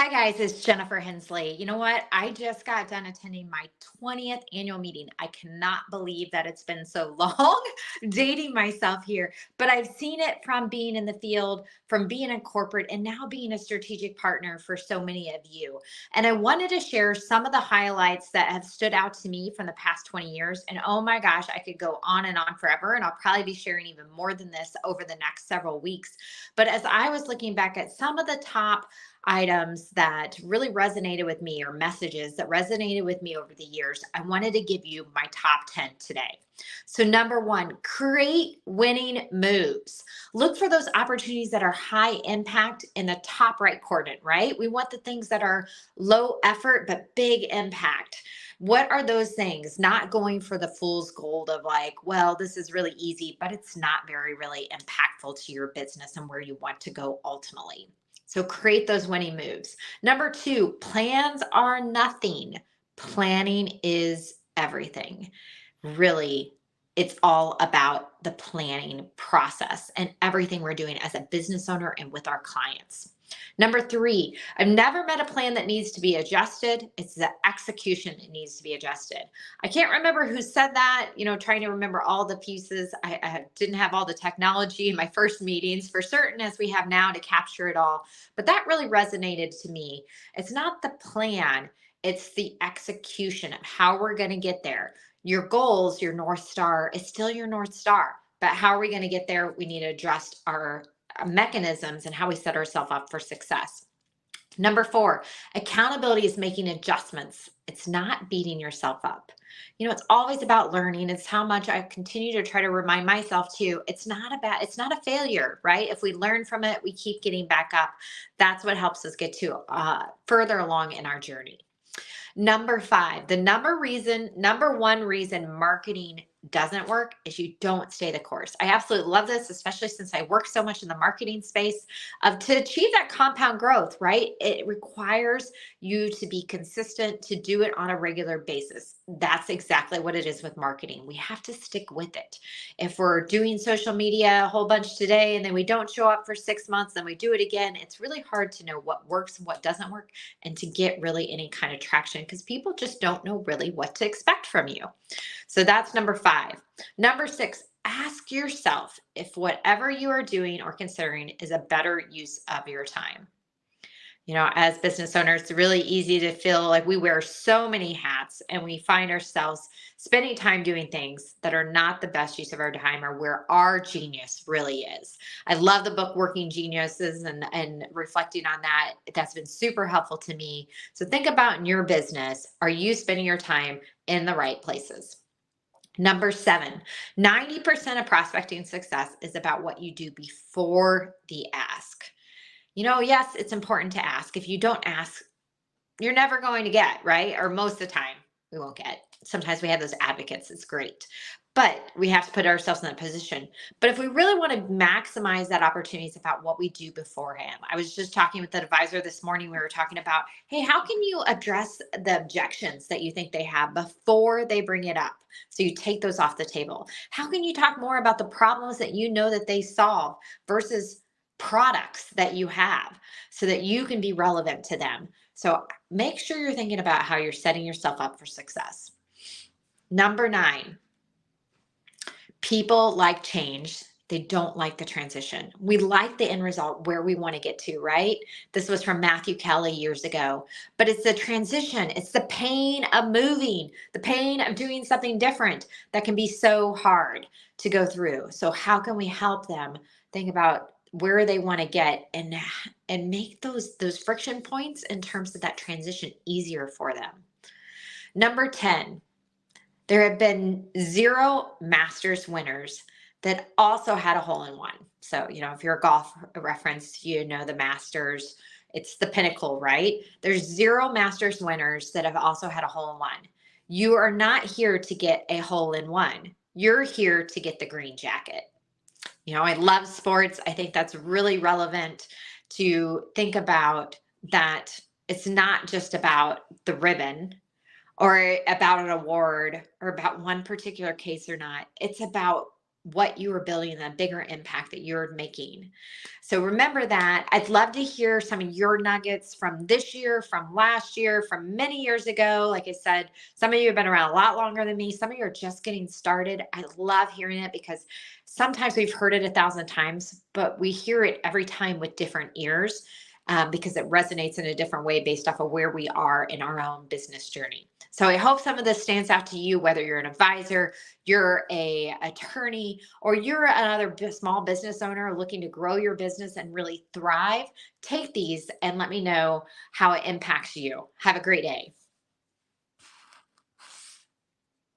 Hi, guys. It's Jennifer Hensley. You know what? I just got done attending my 20th annual meeting. I cannot believe that it's been so long, dating myself here, but I've seen it from being in the field, from being in corporate, and now being a strategic partner for so many of you. And I wanted to share some of the highlights that have stood out to me from the past 20 years. And oh my gosh, I could go on and on forever. And I'll probably be sharing even more than this over the next several weeks. But as I was looking back at some of the top items that really resonated with me or messages that resonated with me over the years, I wanted to give you my top 10 today. So, number one, create winning moves. Look for those opportunities that are high impact in the top right quadrant, right? We want the things that are low effort but big impact. What are those things? Not going for the fool's gold of like, well, this is really easy, but it's not very, really impactful to your business and where you want to go ultimately. So create those winning moves. Number two, plans are nothing. Planning is everything. Really, it's all about the planning process and everything we're doing as a business owner and with our clients. Number three, I've never met a plan that needs to be adjusted. It's the execution that needs to be adjusted. I can't remember who said that, trying to remember all the pieces. I didn't have all the technology in my first meetings for certain as we have now to capture it all. But that really resonated to me. It's not the plan, it's the execution of how we're going to get there. Your goals, your North Star is still your North Star. But how are we going to get there? We need to adjust our mechanisms and how we set ourselves up for success. Number four, accountability is making adjustments. It's not beating yourself up. It's always about learning. It's how much I continue to try to remind myself too. It's not a failure, right? If we learn from it, we keep getting back up. That's what helps us get to further along in our journey. Number five, the number one reason marketing doesn't work is you don't stay the course. I absolutely love this, especially since I work so much in the marketing space. To achieve that compound growth, right? It requires you to be consistent, to do it on a regular basis. That's exactly what it is with marketing. We have to stick with it. If we're doing social media a whole bunch today and then we don't show up for 6 months, then we do it again, it's really hard to know what works and what doesn't work and to get really any kind of traction because people just don't know really what to expect from you. So that's number five. Number six, ask yourself if whatever you are doing or considering is a better use of your time. As business owners, it's really easy to feel like we wear so many hats and we find ourselves spending time doing things that are not the best use of our time or where our genius really is. I love the book Working Geniuses and reflecting on that. That's been super helpful to me. So think about in your business, are you spending your time in the right places? Number seven, 90% of prospecting success is about what you do before the ask. Yes, it's important to ask. If you don't ask, you're never going to get, right? Or most of the time, we won't get. Sometimes we have those advocates. It's great. But we have to put ourselves in that position. But if we really want to maximize that opportunity, it's about what we do beforehand. I was just talking with an advisor this morning. We were talking about, hey, how can you address the objections that you think they have before they bring it up? So you take those off the table. How can you talk more about the problems that you know that they solve versus products that you have so that you can be relevant to them? So make sure you're thinking about how you're setting yourself up for success. Number nine, people like change. They don't like the transition. We like the end result where we want to get to, right? This was from Matthew Kelly years ago. But it's the transition. It's the pain of moving, the pain of doing something different that can be so hard to go through. So how can we help them think about where they want to get and make those friction points in terms of that transition easier for them? Number 10, there have been 0 Masters winners that also had a hole in one. So, if you're a golf reference, the Masters, it's the pinnacle, right? There's 0 Masters winners that have also had a hole in one. You are not here to get a hole in one. You're here to get the green jacket. I love sports. I think that's really relevant to think about that. It's not just about the ribbon or about an award or about one particular case or not. It's about what you are building and the bigger impact that you're making. So remember that. I'd love to hear some of your nuggets from this year, from last year, from many years ago. Like I said, some of you have been around a lot longer than me. Some of you are just getting started. I love hearing it because sometimes we've heard it 1,000 times, but we hear it every time with different ears. Because it resonates in a different way based off of where we are in our own business journey. So I hope some of this stands out to you, whether you're an advisor, you're a attorney, or you're another small business owner looking to grow your business and really thrive. Take these and let me know how it impacts you. Have a great day.